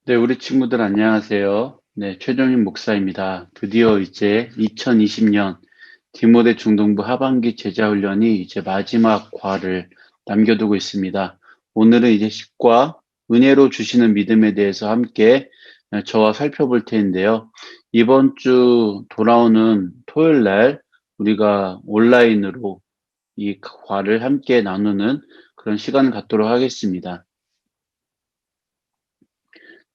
네, 우리 친구들 안녕하세요. 네, 최종인 목사입니다. 드디어 이제 2020년 디모데 중등부 하반기 제자훈련이 이제 마지막 과를 남겨두고 있습니다. 오늘은 이제 10과 은혜로 주시는 믿음에 대해서 함께 저와 살펴볼 텐데요. 이번 주 돌아오는 토요일 날 우리가 온라인으로 이 과를 함께 나누는 그런 시간을 갖도록 하겠습니다.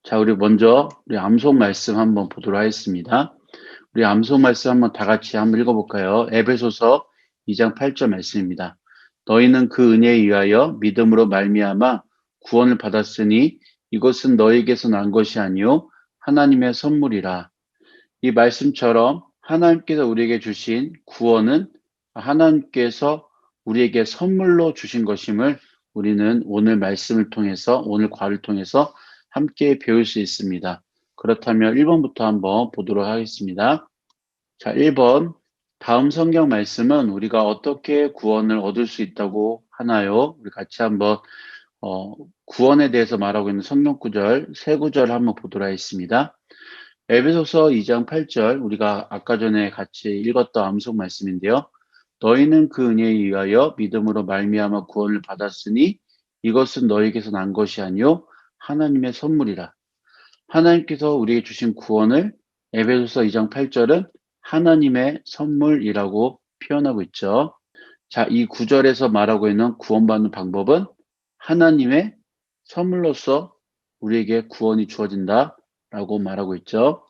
자, 우리 먼저 우리 암송 말씀 한번 보도록 하겠습니다. 우리 암송 말씀 한번 다 같이 한번 읽어볼까요? 에베소서 2장 8절 말씀입니다. 너희는 그 은혜에 의하여 믿음으로 말미암아 구원을 받았으니 이것은 너희에게서 난 것이 아니요 하나님의 선물이라. 이 말씀처럼 하나님께서 우리에게 주신 구원은 하나님께서 우리에게 선물로 주신 것임을 우리는 오늘 말씀을 통해서, 오늘 과를 통해서 함께 배울 수 있습니다. 그렇다면 1번부터 한번 보도록 하겠습니다. 자, 1번. 다음 성경 말씀은 우리가 어떻게 구원을 얻을 수 있다고 하나요? 우리 같이 한번 구원에 대해서 말하고 있는 성경 구절, 세 구절 한번 보도록 하겠습니다. 에베소서 2장 8절, 우리가 아까 전에 같이 읽었던 암송 말씀인데요. 너희는 그 은혜에 의하여 믿음으로 말미암아 구원을 받았으니 이것은 너희에게서 난 것이 아니요 하나님의 선물이라. 하나님께서 우리에게 주신 구원을 에베소서 2장 8절은 하나님의 선물이라고 표현하고 있죠. 자, 이 구절에서 말하고 있는 구원받는 방법은 하나님의 선물로서 우리에게 구원이 주어진다라고 말하고 있죠.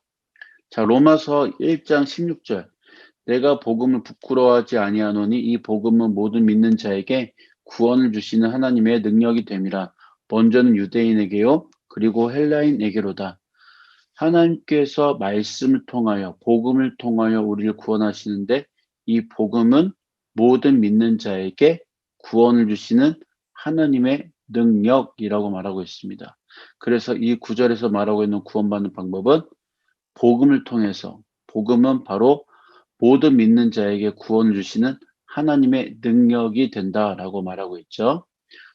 자, 로마서 1장 16절. 내가 복음을 부끄러워하지 아니하노니 이 복음은 모든 믿는 자에게 구원을 주시는 하나님의 능력이 됨이라. 먼저는 유대인에게요, 그리고 헬라인에게로다. 하나님께서 말씀을 통하여, 복음을 통하여 우리를 구원하시는데 이 복음은 모든 믿는 자에게 구원을 주시는 하나님의 능력이라고 말하고 있습니다. 그래서 이 구절에서 말하고 있는 구원받는 방법은 복음을 통해서, 복음은 바로 모든 믿는 자에게 구원을 주시는 하나님의 능력이 된다라고 말하고 있죠.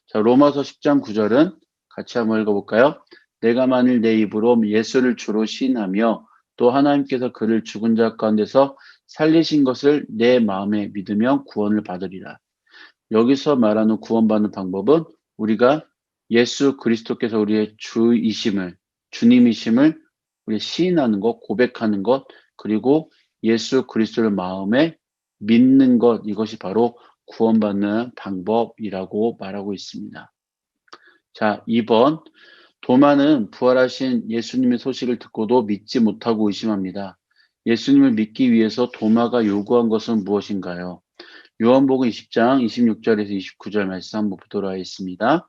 자, 로마서 10장 9절은 같이 한번 읽어볼까요? 내가 만일 내 입으로 예수를 주로 시인하며 또 하나님께서 그를 죽은 자 가운데서 살리신 것을 내 마음에 믿으면 구원을 받으리라. 여기서 말하는 구원받는 방법은 우리가 예수 그리스도께서 우리의 주이심을, 주님이심을 우리 시인하는 것, 고백하는 것, 그리고 예수 그리스도를 마음에 믿는 것, 이것이 바로 구원받는 방법이라고 말하고 있습니다. 자, 2번. 도마는 부활하신 예수님의 소식을 듣고도 믿지 못하고 의심합니다. 예수님을 믿기 위해서 도마가 요구한 것은 무엇인가요? 요한복음 20장 26절에서 29절 말씀 한번 보도록 하겠습니다.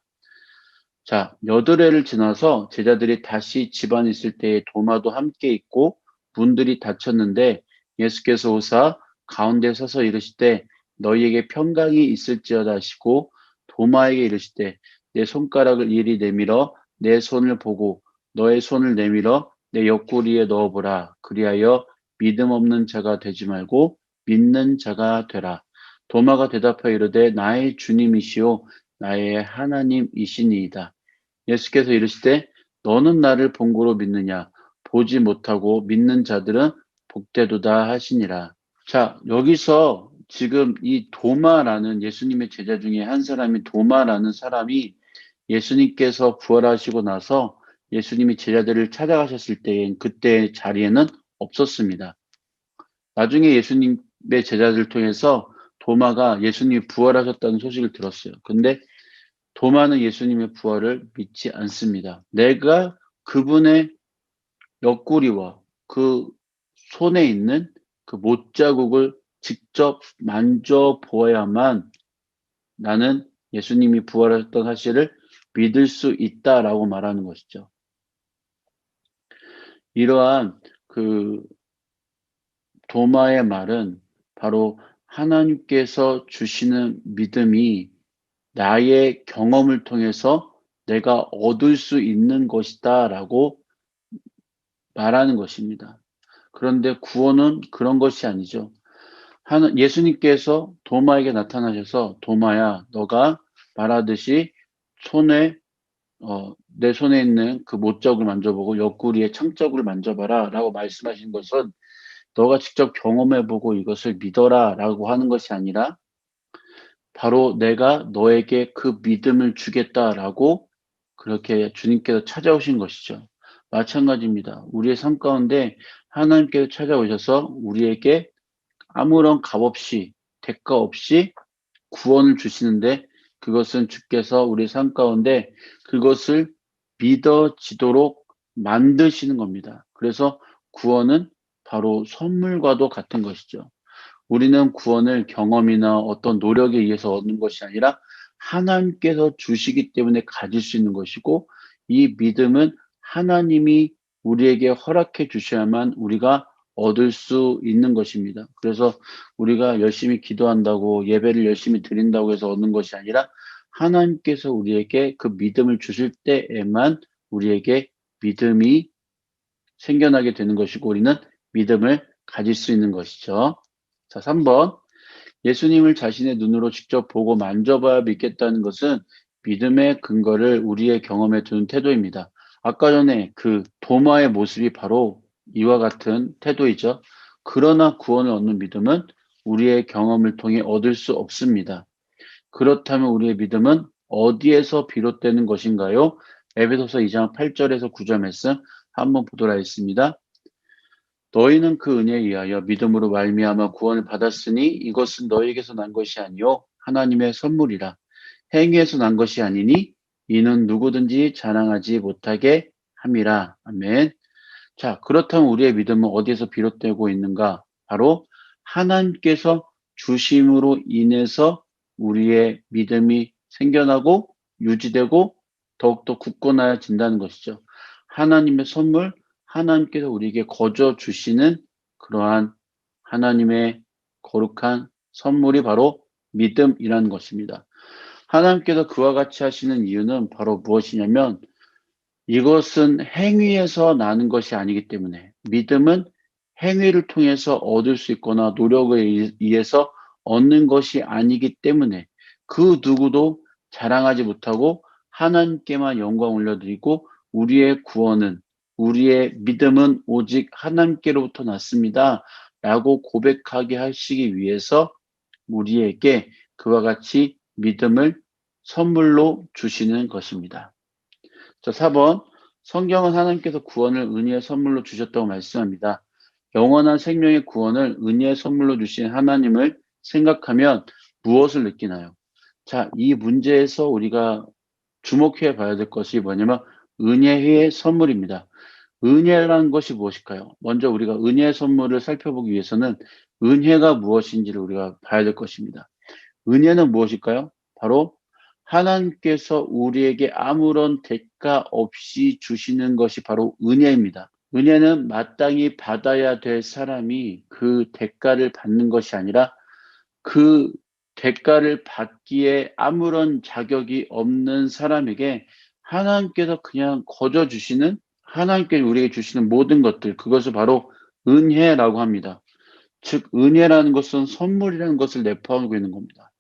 자, 8회를 지나서 제자들이 다시 집안에 있을 때에 도마도 함께 있고 문들이 닫혔는데 예수께서 오사 가운데 서서 이르시되 너희에게 평강이 있을지어다 하시고 도마에게 이르시되 내 손가락을 이리 내밀어 내 손을 보고 너의 손을 내밀어 내 옆구리에 넣어보라. 그리하여 믿음 없는 자가 되지 말고 믿는 자가 되라. 도마가 대답하여 이르되 나의 주님이시오 나의 하나님이시니이다. 예수께서 이르시되 너는 나를 본고로 믿느냐 보지 못하고 믿는 자들은 복되도다 하시니라. 자, 여기서 지금 이 도마라는 예수님의 제자 중에 한 사람이 도마라는 사람이 예수님께서 부활하시고 나서 예수님이 제자들을 찾아가셨을 때엔 그때 자리에는 없었습니다. 나중에 예수님의 제자들을 통해서 도마가 예수님이 부활하셨다는 소식을 들었어요. 근데 도마는 예수님의 부활을 믿지 않습니다. 내가 그분의 옆구리와 그 손에 있는 그 못자국을 직접 만져보아야만 나는 예수님이 부활하셨던 사실을 믿을 수 있다라고 말하는 것이죠. 이러한 그 도마의 말은 바로 하나님께서 주시는 믿음이 나의 경험을 통해서 내가 얻을 수 있는 것이다라고 말하는 것입니다. 그런데 구원은 그런 것이 아니죠. 예수님께서 도마에게 나타나셔서 도마야, 너가 말하듯이 손에 내 손에 있는 그 못자국을 만져보고 옆구리의 창자국을 만져봐라 라고 말씀하신 것은 너가 직접 경험해보고 이것을 믿어라 라고 하는 것이 아니라 바로 내가 너에게 그 믿음을 주겠다라고 그렇게 주님께서 찾아오신 것이죠. 마찬가지입니다. 우리의 삶 가운데 하나님께서 찾아오셔서 우리에게 아무런 값없이 대가 없이 구원을 주시는데 그것은 주께서 우리 삶 가운데 그것을 믿어지도록 만드시는 겁니다. 그래서 구원은 바로 선물과도 같은 것이죠. 우리는 구원을 경험이나 어떤 노력에 의해서 얻는 것이 아니라 하나님께서 주시기 때문에 가질 수 있는 것이고 이 믿음은 하나님이 우리에게 허락해 주셔야만 우리가 얻을 수 있는 것입니다. 그래서 우리가 열심히 기도한다고 예배를 열심히 드린다고 해서 얻는 것이 아니라 하나님께서 우리에게 그 믿음을 주실 때에만 우리에게 믿음이 생겨나게 되는 것이고 우리는 믿음을 가질 수 있는 것이죠. 자, 3번. 예수님을 자신의 눈으로 직접 보고 만져봐야 믿겠다는 것은 믿음의 근거를 우리의 경험에 두는 태도입니다. 아까 전에 그 도마의 모습이 바로 이와 같은 태도이죠. 그러나 구원을 얻는 믿음은 우리의 경험을 통해 얻을 수 없습니다. 그렇다면 우리의 믿음은 어디에서 비롯되는 것인가요? 에베소서 2장 8절에서 9절 말씀 한번 보도록 하겠습니다. 너희는 그 은혜에 의하여 믿음으로 말미암아 구원을 받았으니 이것은 너희에게서 난 것이 아니요 하나님의 선물이라. 행위에서 난 것이 아니니 이는 누구든지 자랑하지 못하게 함이라. 아멘. 자, 그렇다면 우리의 믿음은 어디에서 비롯되고 있는가? 바로 하나님께서 주심으로 인해서 우리의 믿음이 생겨나고 유지되고 더욱더 굳건해진다는 것이죠. 하나님의 선물, 하나님께서 우리에게 거저 주시는 그러한 하나님의 거룩한 선물이 바로 믿음이라는 것입니다. 하나님께서 그와 같이 하시는 이유는 바로 무엇이냐면 이것은 행위에서 나는 것이 아니기 때문에 믿음은 행위를 통해서 얻을 수 있거나 노력에 의해서 얻는 것이 아니기 때문에 그 누구도 자랑하지 못하고 하나님께만 영광 올려드리고 우리의 구원은 우리의 믿음은 오직 하나님께로부터 났습니다. 라고 고백하게 하시기 위해서 우리에게 그와 같이 믿음을 선물로 주시는 것입니다. 자, 4번. 성경은 하나님께서 구원을 은혜의 선물로 주셨다고 말씀합니다. 영원한 생명의 구원을 은혜의 선물로 주신 하나님을 생각하면 무엇을 느끼나요? 자, 이 문제에서 우리가 주목해 봐야 될 것이 뭐냐면 은혜의 선물입니다. 은혜라는 것이 무엇일까요? 먼저 우리가 은혜의 선물을 살펴보기 위해서는 은혜가 무엇인지를 우리가 봐야 될 것입니다. 은혜는 무엇일까요? 바로 하나님께서 우리에게 아무런 대가 없이 주시는 것이 바로 은혜입니다. 은혜는 마땅히 받아야 될 사람이 그 대가를 받는 것이 아니라 그 대가를 받기에 아무런 자격이 없는 사람에게 하나님께서 그냥 거저 주시는 하나님께 우리에게 주시는 모든 것들 그것을 바로 은혜라고 합니다. 즉 은혜라는 것은 선물이라는 것을 내포하고 있는 겁니다.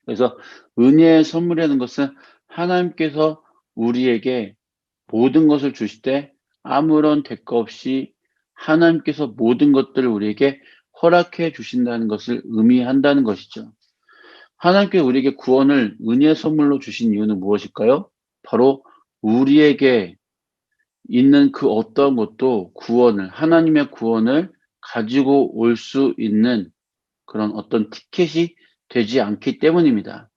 그래서 은혜의 선물이라는 것은 하나님께서 우리에게 모든 것을 주실 때 아무런 대가 없이 하나님께서 모든 것들을 우리에게 허락해 주신다는 것을 의미한다는 것이죠. 하나님께서 우리에게 구원을 은혜의 선물로 주신 이유는 무엇일까요? 바로 우리에게 있는 그 어떤 것도 구원을, 하나님의 구원을 가지고 올 수 있는 그런 어떤 티켓이 되지 않기 때문입니다.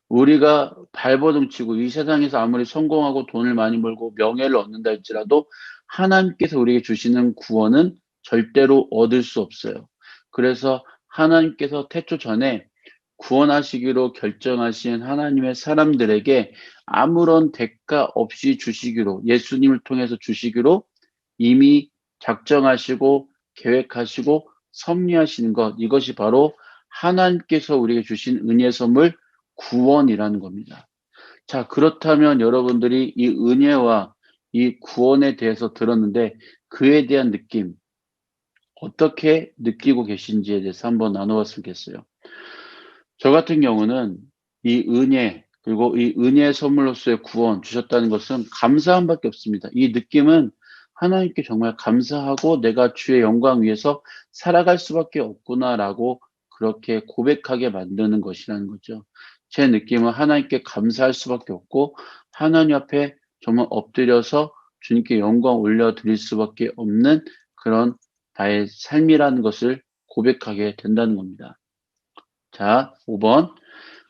우리가 발버둥 치고 이 세상에서 아무리 성공하고 돈을 많이 벌고 명예를 얻는다 할지라도 하나님께서 우리에게 주시는 구원은 절대로 얻을 수 없어요. 그래서 하나님께서 태초 전에 구원하시기로 결정하신 하나님의 사람들에게 아무런 대가 없이 주시기로 예수님을 통해서 주시기로 이미 작정하시고 계획하시고 섭리하시는 것 이것이 바로 하나님께서 우리에게 주신 은혜 선물 구원이라는 겁니다. 자, 그렇다면 여러분들이 이 은혜와 이 구원에 대해서 들었는데 그에 대한 느낌 어떻게 느끼고 계신지에 대해서 한번 나눠봤으면 좋겠어요. 저 같은 경우는 이 은혜, 그리고 이 은혜의 선물로서의 구원 주셨다는 것은 감사함밖에 없습니다. 이 느낌은 하나님께 정말 감사하고 내가 주의 영광 위에서 살아갈 수밖에 없구나라고 그렇게 고백하게 만드는 것이라는 거죠. 제 느낌은 하나님께 감사할 수밖에 없고 하나님 앞에 정말 엎드려서 주님께 영광 올려드릴 수밖에 없는 그런 나의 삶이라는 것을 고백하게 된다는 겁니다. 자, 5번.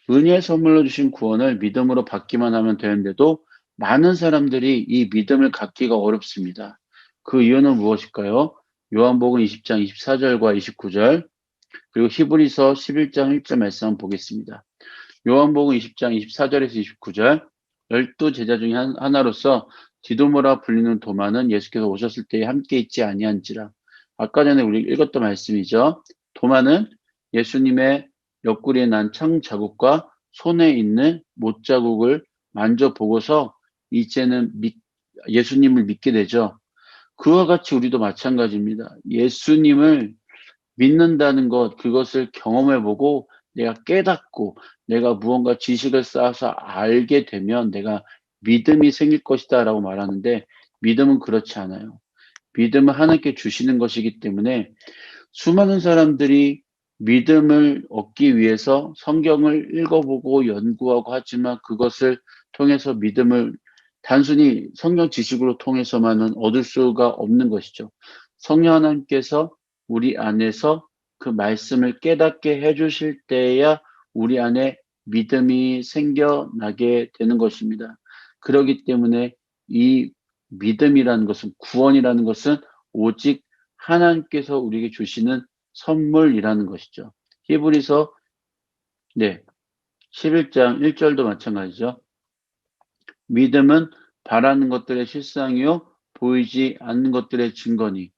은혜의 선물로 주신 구원을 믿음으로 받기만 하면 되는데도 많은 사람들이 이 믿음을 갖기가 어렵습니다. 그 이유는 무엇일까요? 요한복음 20장 24절과 29절, 그리고 히브리서 11장 1절 말씀 한번 보겠습니다. 요한복음 20장 24절에서 29절, 12제자 중에 하나로서 디도모라 불리는 도마는 예수께서 오셨을 때에 함께 있지 아니한지라. 아까 전에 우리 읽었던 말씀이죠. 도마는 예수님의 옆구리에 난 창 자국과 손에 있는 못 자국을 만져보고서 이제는 예수님을 믿게 되죠. 그와 같이 우리도 마찬가지입니다. 예수님을 믿는다는 것, 그것을 경험해보고 내가 깨닫고 내가 무언가 지식을 쌓아서 알게 되면 내가 믿음이 생길 것이다 라고 말하는데, 믿음은 그렇지 않아요. 믿음은 하나님께 주시는 것이기 때문에 수많은 사람들이 믿음을 얻기 위해서 성경을 읽어보고 연구하고 하지만 그것을 통해서 믿음을 단순히 성경 지식으로 통해서만은 얻을 수가 없는 것이죠. 성령 하나님께서 우리 안에서 그 말씀을 깨닫게 해주실 때야 우리 안에 믿음이 생겨나게 되는 것입니다. 그렇기 때문에 이 믿음이라는 것은, 구원이라는 것은 오직 하나님께서 우리에게 주시는 선물이라는 것이죠. 히브리서 11장 1절도 마찬가지죠. 믿음은 바라는 것들의 실상이요 보이지 않는 것들의 증거니.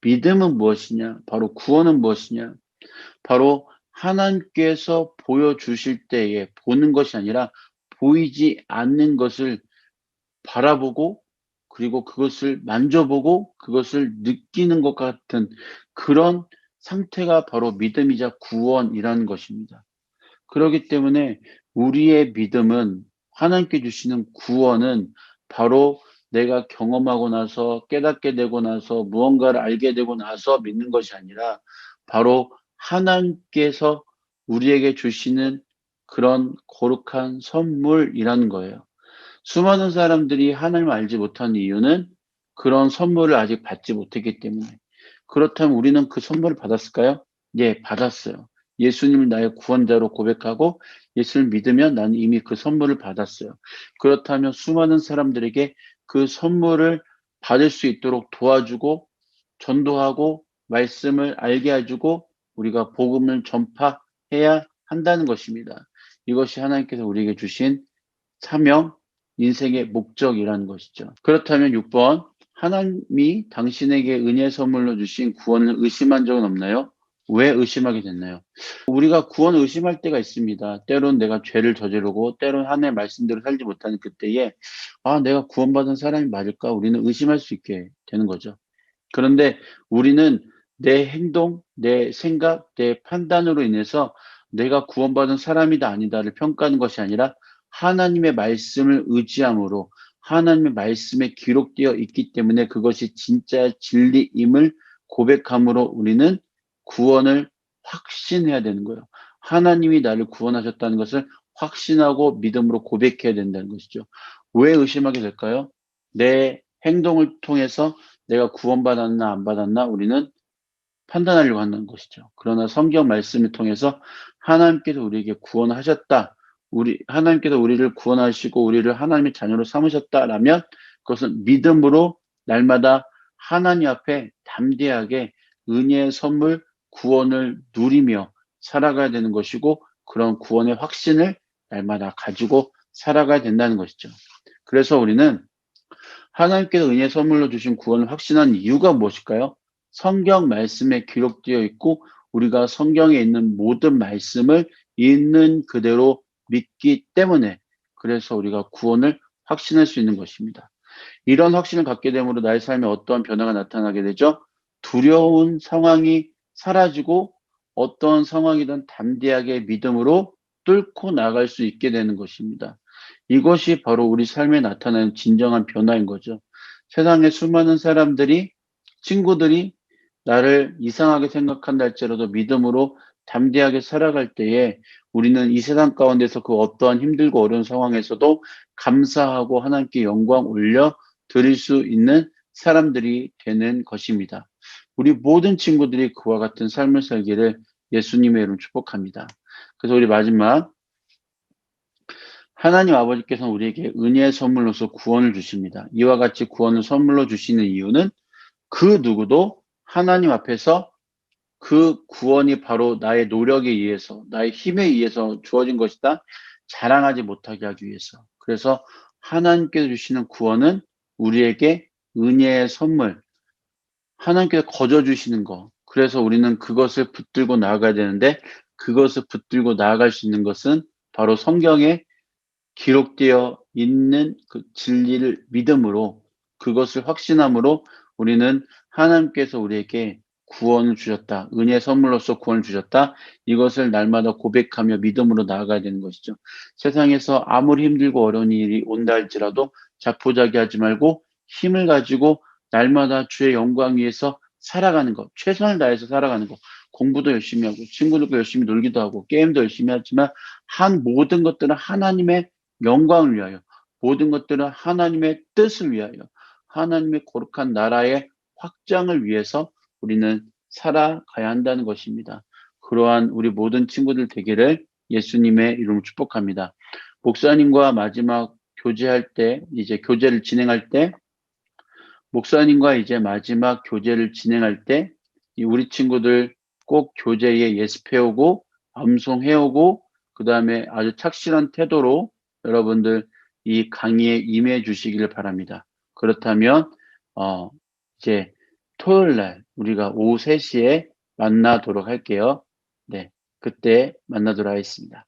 믿음은 무엇이냐? 바로 구원은 무엇이냐? 바로 하나님께서 보여주실 때에 보는 것이 아니라 보이지 않는 것을 바라보고 그리고 그것을 만져보고 그것을 느끼는 것 같은 그런 상태가 바로 믿음이자 구원이라는 것입니다. 그렇기 때문에 우리의 믿음은, 하나님께 주시는 구원은 바로 내가 경험하고 나서 깨닫게 되고 나서 무언가를 알게 되고 나서 믿는 것이 아니라 바로 하나님께서 우리에게 주시는 그런 거룩한 선물이라는 거예요. 수많은 사람들이 하나님을 알지 못하는 이유는 그런 선물을 아직 받지 못했기 때문에. 그렇다면 우리는 그 선물을 받았을까요? 예, 받았어요. 예수님을 나의 구원자로 고백하고 예수를 믿으면 나는 이미 그 선물을 받았어요. 그렇다면 수많은 사람들에게 그 선물을 받을 수 있도록 도와주고 전도하고 말씀을 알게 해주고 우리가 복음을 전파해야 한다는 것입니다. 이것이 하나님께서 우리에게 주신 사명, 인생의 목적이라는 것이죠. 그렇다면 6번, 하나님이 당신에게 은혜의 선물로 주신 구원을 의심한 적은 없나요? 왜 의심하게 됐나요? 우리가 구원을 의심할 때가 있습니다. 때론 내가 죄를 저지르고 때론 하나님의 말씀대로 살지 못하는 그때에 내가 구원받은 사람이 맞을까? 우리는 의심할 수 있게 되는 거죠. 그런데 우리는 내 행동, 내 생각, 내 판단으로 인해서 내가 구원받은 사람이다 아니다를 평가하는 것이 아니라 하나님의 말씀을 의지함으로 하나님의 말씀에 기록되어 있기 때문에 그것이 진짜 진리임을 고백함으로 우리는 구원을 확신해야 되는 거예요. 하나님이 나를 구원하셨다는 것을 확신하고 믿음으로 고백해야 된다는 것이죠. 왜 의심하게 될까요? 내 행동을 통해서 내가 구원받았나 안 받았나 우리는 판단하려고 하는 것이죠. 그러나 성경 말씀을 통해서 하나님께서 우리에게 구원하셨다, 하나님께서 우리를 구원하시고 우리를 하나님의 자녀로 삼으셨다라면 그것은 믿음으로 날마다 하나님 앞에 담대하게 은혜의 선물, 구원을 누리며 살아가야 되는 것이고, 그런 구원의 확신을 날마다 가지고 살아가야 된다는 것이죠. 그래서 우리는 하나님께서 은혜 선물로 주신 구원을 확신한 이유가 무엇일까요? 성경 말씀에 기록되어 있고 우리가 성경에 있는 모든 말씀을 있는 그대로 믿기 때문에, 그래서 우리가 구원을 확신할 수 있는 것입니다. 이런 확신을 갖게 됨으로 나의 삶에 어떠한 변화가 나타나게 되죠? 두려운 상황이 사라지고 어떤 상황이든 담대하게 믿음으로 뚫고 나갈 수 있게 되는 것입니다. 이것이 바로 우리 삶에 나타나는 진정한 변화인 거죠. 세상에 수많은 사람들이, 친구들이 나를 이상하게 생각한다 할지라도 믿음으로 담대하게 살아갈 때에 우리는 이 세상 가운데서 그 어떠한 힘들고 어려운 상황에서도 감사하고 하나님께 영광 올려 드릴 수 있는 사람들이 되는 것입니다. 우리 모든 친구들이 그와 같은 삶을 살기를 예수님의 이름 축복합니다. 그래서 우리 마지막, 하나님 아버지께서는 우리에게 은혜의 선물로서 구원을 주십니다. 이와 같이 구원을 선물로 주시는 이유는 그 누구도 하나님 앞에서 그 구원이 바로 나의 노력에 의해서, 나의 힘에 의해서 주어진 것이다 자랑하지 못하게 하기 위해서. 그래서 하나님께서 주시는 구원은 우리에게 은혜의 선물, 하나님께서 거저 주시는 거. 그래서 우리는 그것을 붙들고 나아가야 되는데, 그것을 붙들고 나아갈 수 있는 것은 바로 성경에 기록되어 있는 그 진리를 믿음으로, 그것을 확신함으로 우리는 하나님께서 우리에게 구원을 주셨다. 은혜의 선물로서 구원을 주셨다. 이것을 날마다 고백하며 믿음으로 나아가야 되는 것이죠. 세상에서 아무리 힘들고 어려운 일이 온다 할지라도 자포자기하지 말고 힘을 가지고 날마다 주의 영광 위해서 살아가는 것, 최선을 다해서 살아가는 것, 공부도 열심히 하고 친구들과 열심히 놀기도 하고 게임도 열심히 하지만 한 모든 것들은 하나님의 영광을 위하여, 모든 것들은 하나님의 뜻을 위하여, 하나님의 거룩한 나라의 확장을 위해서 우리는 살아가야 한다는 것입니다. 그러한 우리 모든 친구들 되기를 예수님의 이름으로 축복합니다. 목사님과 마지막 교제할 때, 이제 교제를 진행할 때, 목사님과 이제 마지막 교제를 진행할 때, 우리 친구들 꼭 교제에 예습해오고, 암송해오고, 그 다음에 아주 착실한 태도로 여러분들 이 강의에 임해 주시기를 바랍니다. 그렇다면, 이제 토요일 날 우리가 오후 3시에 만나도록 할게요. 네, 그때 만나도록 하겠습니다.